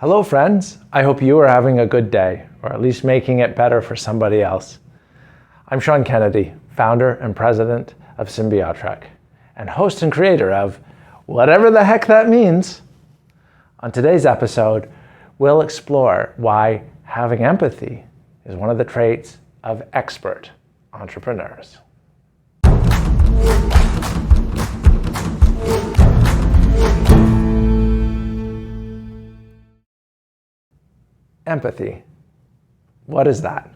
Hello friends, I hope you are having a good day, or at least making it better for somebody else. I'm Sean Kennedy, founder and president of Symbiotrek, and host and creator of whatever the heck that means. On today's episode, we'll explore why having empathy is one of the traits of expert entrepreneurs. Empathy. What is that?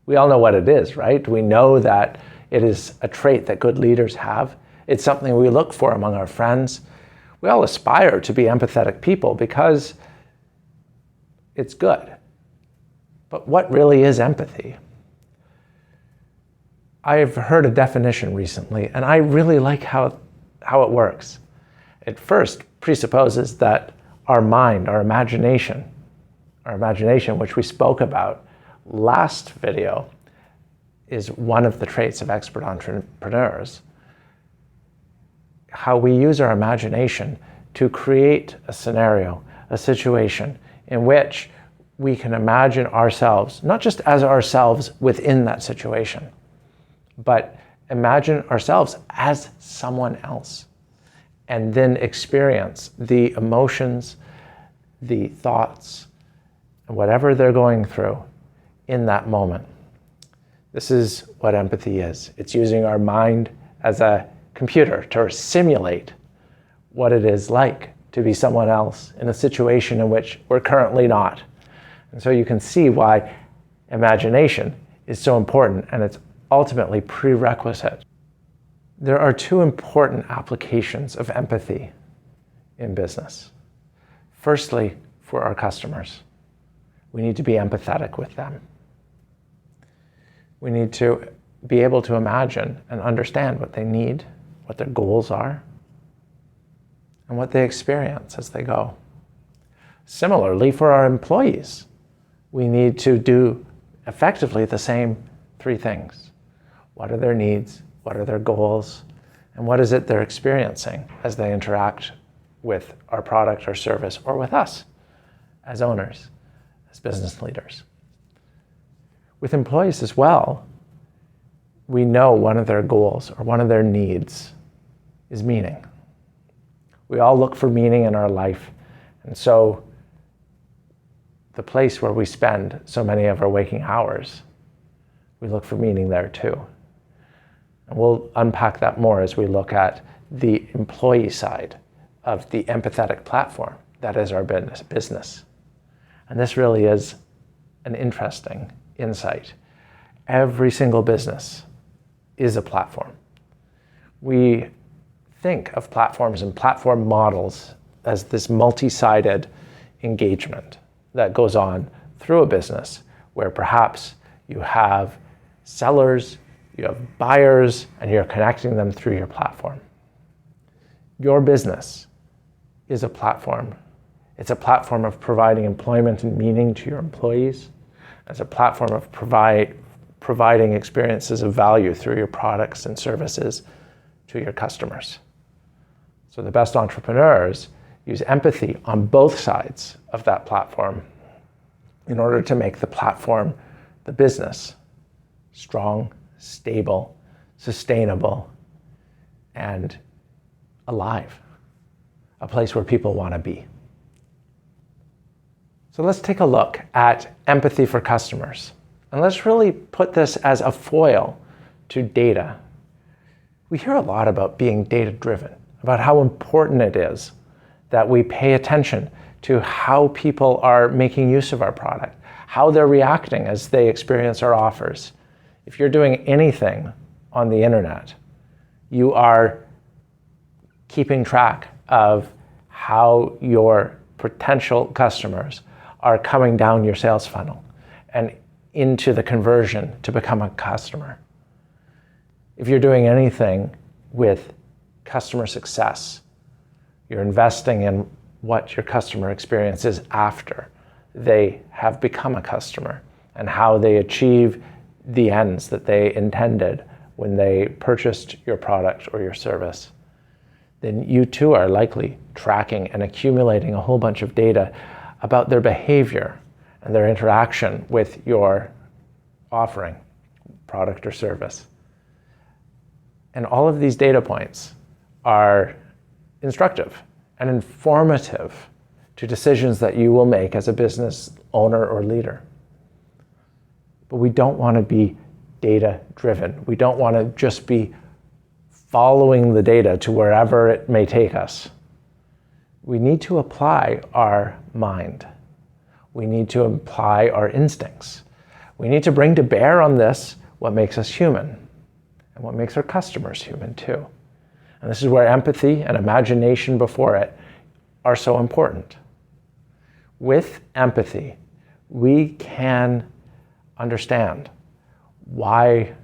We all know what it is, right? We know that it is a trait that good leaders have. It's something we look for among our friends. We all aspire to be empathetic people because it's good. But what really is empathy? I've heard a definition recently, and I really like how it works. It first presupposes that our mind, our imagination, which we spoke about last video, is one of the traits of expert entrepreneurs. How we use our imagination to create a scenario, a situation in which we can imagine ourselves, not just as ourselves within that situation, but imagine ourselves as someone else, and then experience the emotions, the thoughts, whatever they're going through in that moment. This is what empathy is. It's using our mind as a computer to simulate what it is like to be someone else in a situation in which we're currently not. And so you can see why imagination is so important, and it's ultimately prerequisite. There are two important applications of empathy in business. Firstly, for our customers. We need to be empathetic with them. We need to be able to imagine and understand what they need, what their goals are, and what they experience as they go. Similarly, for our employees, we need to do effectively the same three things. What are their needs? What are their goals? And what is it they're experiencing as they interact with our product or service, or with us as owners, as business leaders. With employees as well, we know one of their goals or one of their needs is meaning. We all look for meaning in our life, and so the place where we spend so many of our waking hours, we look for meaning there too. And we'll unpack that more as we look at the employee side of the empathetic platform that is our business. And this really is an interesting insight. Every single business is a platform. We think of platforms and platform models as this multi-sided engagement that goes on through a business, where perhaps you have sellers, you have buyers, and you're connecting them through your platform. Your business is a platform. It's a platform of providing employment and meaning to your employees. It's a platform of providing experiences of value through your products and services to your customers. So the best entrepreneurs use empathy on both sides of that platform in order to make the platform, the business, strong, stable, sustainable, and alive. A place where people want to be. So let's take a look at empathy for customers. And let's really put this as a foil to data. We hear a lot about being data-driven, about how important it is that we pay attention to how people are making use of our product, how they're reacting as they experience our offers. If you're doing anything on the internet, you are keeping track of how your potential customers are coming down your sales funnel and into the conversion to become a customer. If you're doing anything with customer success, you're investing in what your customer experience is after they have become a customer and how they achieve the ends that they intended when they purchased your product or your service. Then you too are likely tracking and accumulating a whole bunch of data about their behavior and their interaction with your offering, product or service. And all of these data points are instructive and informative to decisions that you will make as a business owner or leader. But we don't want to be data-driven. We don't want to just be following the data to wherever it may take us. We need to apply our mind. We need to apply our instincts. We need to bring to bear on this what makes us human and what makes our customers human too. And this is where empathy and imagination before it are so important. With empathy, we can understand why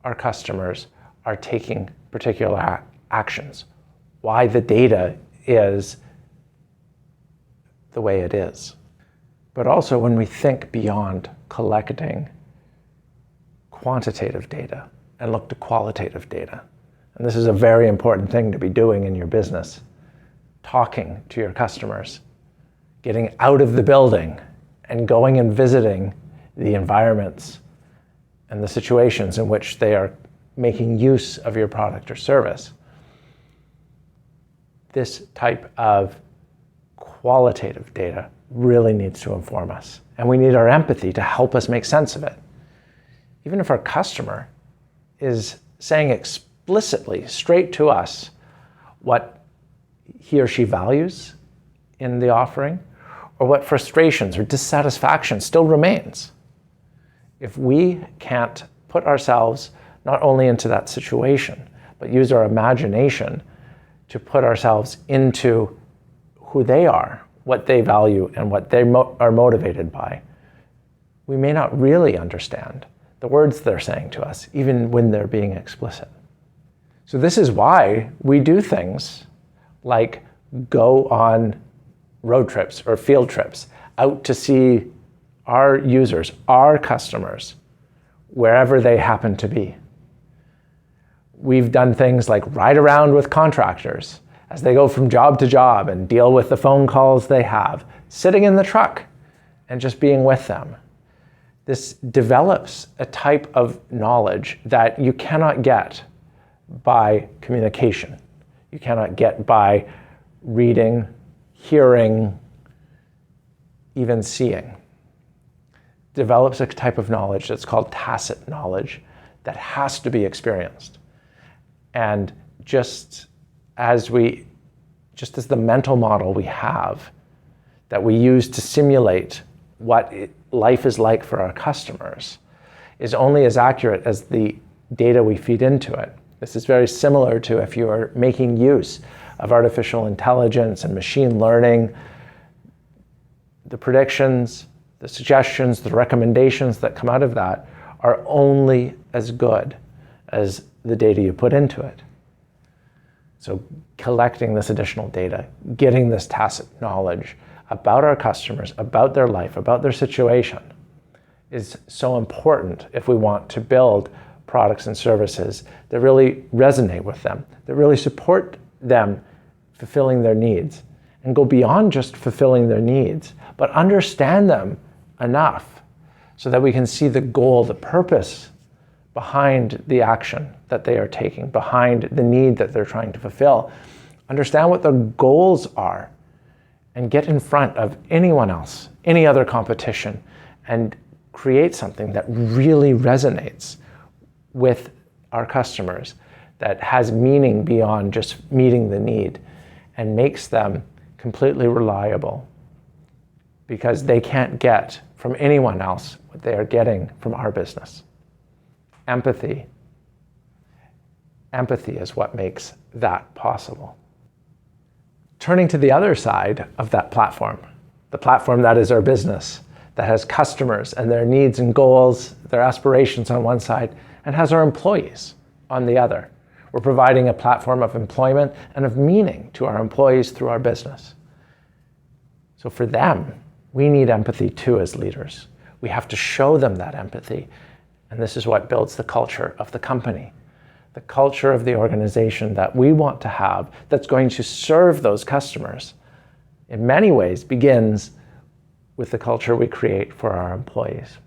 our customers are taking particular actions, why the data is the way it is. But also when we think beyond collecting quantitative data and look to qualitative data. And this is a very important thing to be doing in your business. Talking to your customers, getting out of the building and going and visiting the environments and the situations in which they are making use of your product or service. This type of qualitative data really needs to inform us. And we need our empathy to help us make sense of it. Even if our customer is saying explicitly, straight to us, what he or she values in the offering, or what frustrations or dissatisfaction still remains. If we can't put ourselves not only into that situation, but use our imagination to put ourselves into who they are, what they value, and what they are motivated by, we may not really understand the words they're saying to us, even when they're being explicit. So this is why we do things like go on road trips or field trips out to see our users, our customers, wherever they happen to be. We've done things like ride around with contractors as they go from job to job and deal with the phone calls they have, sitting in the truck and just being with them. This develops a type of knowledge that you cannot get by communication. You cannot get by reading, hearing, even seeing. Develops a type of knowledge that's called tacit knowledge that has to be experienced. And just as the mental model we have that we use to simulate what life is like for our customers is only as accurate as the data we feed into it. This is very similar to if you are making use of artificial intelligence and machine learning. The predictions, the suggestions, the recommendations that come out of that are only as good as the data you put into it. So collecting this additional data, getting this tacit knowledge about our customers, about their life, about their situation is so important if we want to build products and services that really resonate with them, that really support them fulfilling their needs and go beyond just fulfilling their needs, but understand them enough so that we can see the goal, the purpose behind the action that they are taking, behind the need that they're trying to fulfill. Understand what their goals are and get in front of anyone else, any other competition, and create something that really resonates with our customers, that has meaning beyond just meeting the need and makes them completely reliable because they can't get from anyone else what they are getting from our business. Empathy. Empathy is what makes that possible. Turning to the other side of that platform, the platform that is our business, that has customers and their needs and goals, their aspirations on one side, and has our employees on the other. We're providing a platform of employment and of meaning to our employees through our business. So for them, we need empathy too as leaders. We have to show them that empathy. And this is what builds the culture of the company, the culture of the organization that we want to have that's going to serve those customers. In many ways begins with the culture we create for our employees.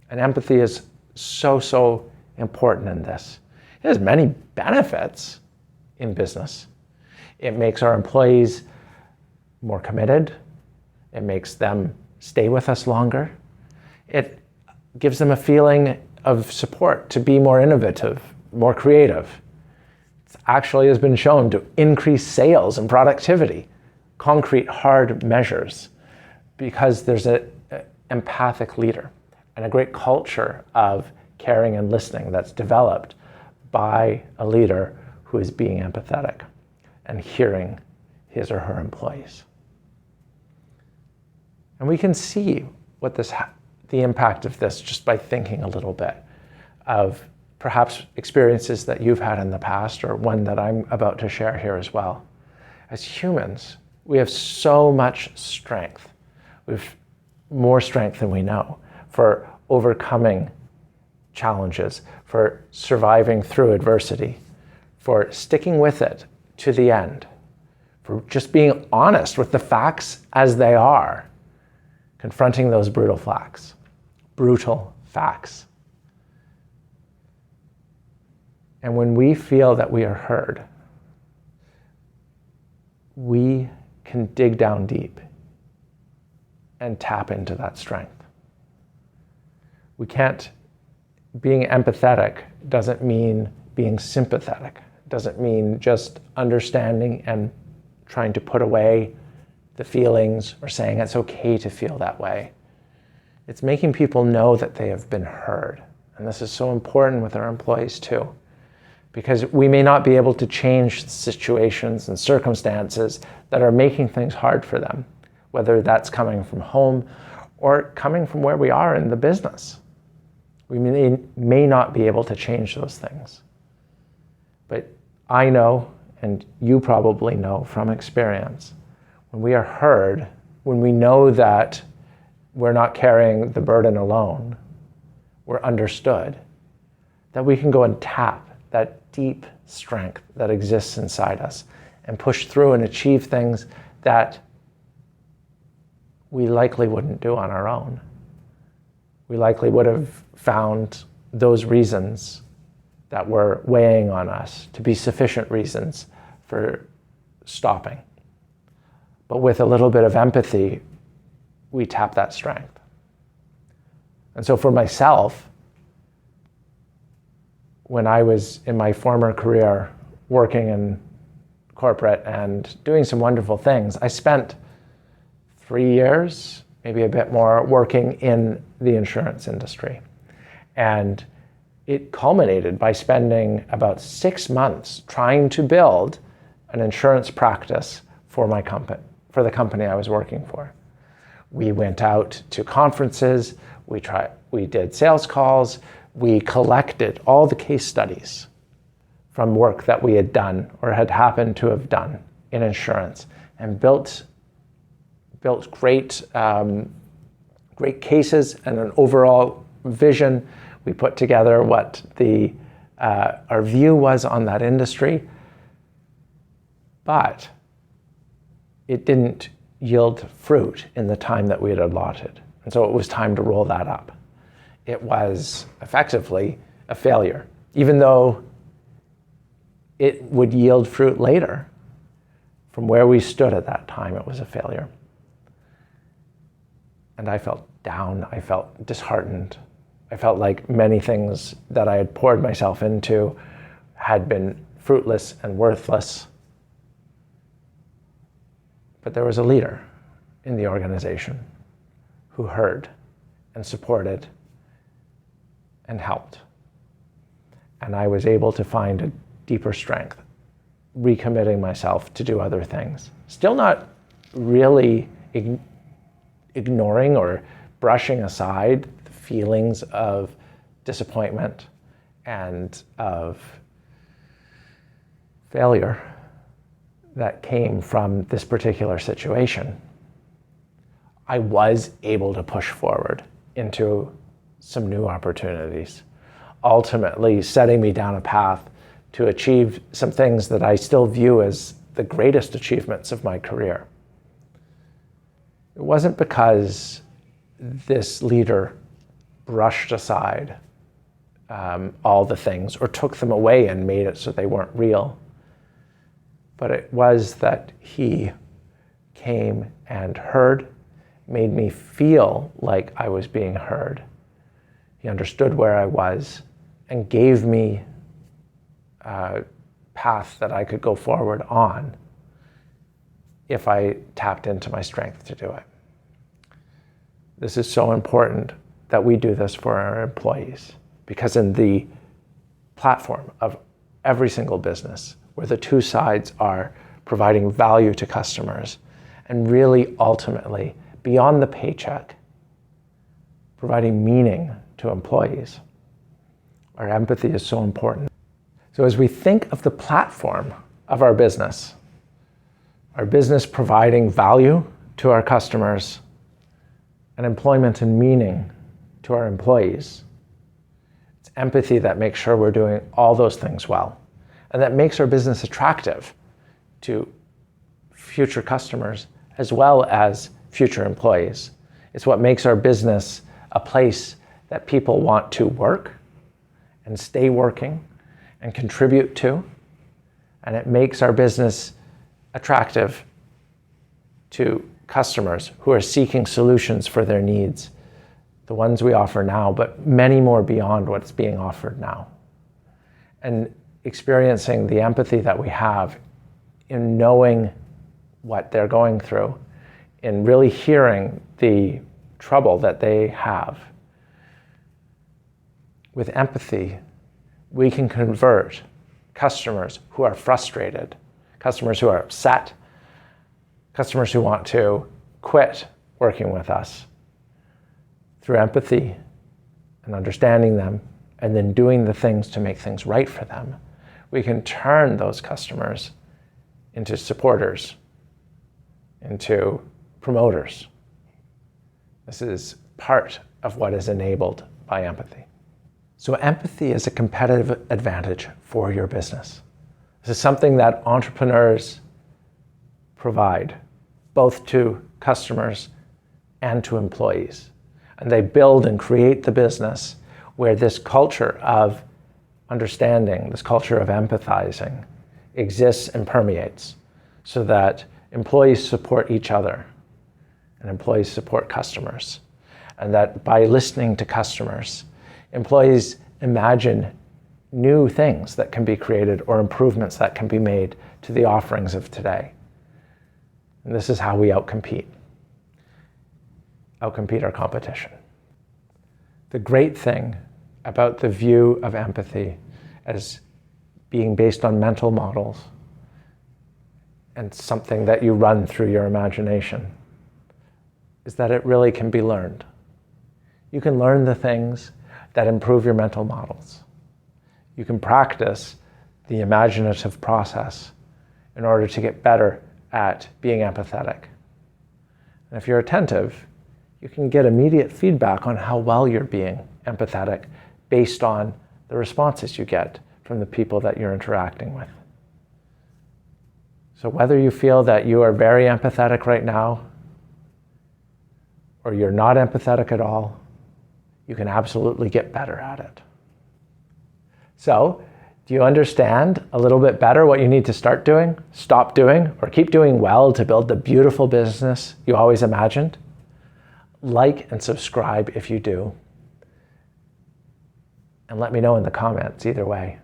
And empathy is so important in this. It has many benefits in business. It makes our employees more committed. It makes them stay with us longer. It gives them a feeling of support to be more innovative, more creative. It actually has been shown to increase sales and productivity, concrete, hard measures, because there's an empathic leader and a great culture of caring and listening that's developed by a leader who is being empathetic and hearing his or her employees. And we can see what the impact of this just by thinking a little bit of perhaps experiences that you've had in the past, or one that I'm about to share here as well. As humans, we have so much strength. We've more strength than we know for overcoming challenges, for surviving through adversity, for sticking with it to the end, for just being honest with the facts as they are, confronting those brutal facts. And when we feel that we are heard, we can dig down deep and tap into that strength. Being empathetic doesn't mean being sympathetic. It doesn't mean just understanding and trying to put away the feelings or saying it's okay to feel that way. It's making people know that they have been heard. And this is so important with our employees too, because we may not be able to change situations and circumstances that are making things hard for them, whether that's coming from home or coming from where we are in the business. We may not be able to change those things. But I know, and you probably know from experience, when we are heard, when we know that we're not carrying the burden alone, we're understood, that we can go and tap that deep strength that exists inside us and push through and achieve things that we likely wouldn't do on our own. We likely would have found those reasons that were weighing on us to be sufficient reasons for stopping. But with a little bit of empathy, we tap that strength. And so for myself, when I was in my former career working in corporate and doing some wonderful things, I spent 3 years, maybe a bit more, working in the insurance industry. And it culminated by spending about 6 months trying to build an insurance practice for my company, for the company I was working for. We went out to conferences, we did sales calls, we collected all the case studies from work that we had done or had happened to have done in insurance, and built great cases and an overall vision. We put together what our view was on that industry, but it didn't yield fruit in the time that we had allotted. And so it was time to roll that up. It was effectively a failure, even though it would yield fruit later. From where we stood at that time, it was a failure. And I felt down, I felt disheartened. I felt like many things that I had poured myself into had been fruitless and worthless. But there was a leader in the organization who heard and supported and helped. And I was able to find a deeper strength, recommitting myself to do other things. Still not really ignoring or brushing aside the feelings of disappointment and of failure that came from this particular situation. I was able to push forward into some new opportunities, ultimately setting me down a path to achieve some things that I still view as the greatest achievements of my career. It wasn't because this leader brushed aside all the things or took them away and made it so they weren't real. But it was that he came and heard, made me feel like I was being heard. He understood where I was and gave me a path that I could go forward on if I tapped into my strength to do it. This is so important that we do this for our employees, because in the platform of every single business, where the two sides are providing value to customers and really ultimately, beyond the paycheck, providing meaning to employees, our empathy is so important. So as we think of the platform of our business providing value to our customers and employment and meaning to our employees, it's empathy that makes sure we're doing all those things well, and that makes our business attractive to future customers as well as future employees. It's what makes our business a place that people want to work and stay working and contribute to. And it makes our business attractive to customers who are seeking solutions for their needs, the ones we offer now, but many more beyond what's being offered now. And experiencing the empathy that we have in knowing what they're going through, in really hearing the trouble that they have. With empathy, we can convert customers who are frustrated, customers who are upset, customers who want to quit working with us. Through empathy and understanding them, and then doing the things to make things right for them, we can turn those customers into supporters, into promoters. This is part of what is enabled by empathy. So empathy is a competitive advantage for your business. This is something that entrepreneurs provide both to customers and to employees. And they build and create the business where this culture of understanding, this culture of empathizing exists and permeates, so that employees support each other and employees support customers. And that by listening to customers, employees imagine new things that can be created or improvements that can be made to the offerings of today. And this is how we outcompete our competition. The great thing about the view of empathy as being based on mental models and something that you run through your imagination is that it really can be learned. You can learn the things that improve your mental models. You can practice the imaginative process in order to get better at being empathetic. And if you're attentive, you can get immediate feedback on how well you're being empathetic based on the responses you get from the people that you're interacting with. So whether you feel that you are very empathetic right now, or you're not empathetic at all, you can absolutely get better at it. So, do you understand a little bit better what you need to start doing, stop doing, or keep doing well to build the beautiful business you always imagined? Like and subscribe if you do. And let me know in the comments either way.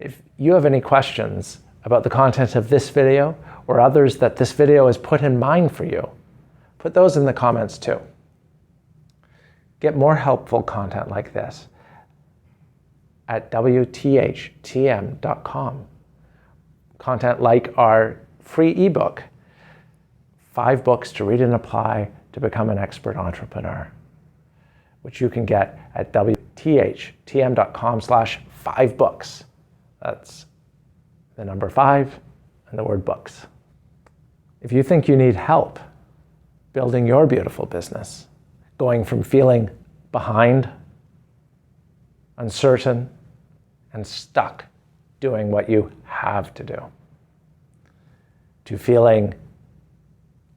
If you have any questions about the content of this video or others that this video has put in mind for you, put those in the comments too. Get more helpful content like this at wthtm.com. Content like our free ebook, 5 books to read and apply to become an expert entrepreneur, which you can get at wthtm.com/5books. That's the number 5 and the word books. If you think you need help building your beautiful business, going from feeling behind, uncertain, and stuck doing what you have to do, to feeling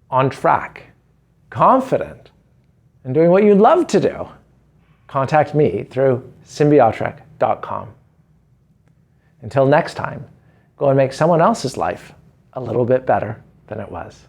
on track, confident, and doing what you love to do, contact me through symbiotric.com. Until next time, go and make someone else's life a little bit better than it was.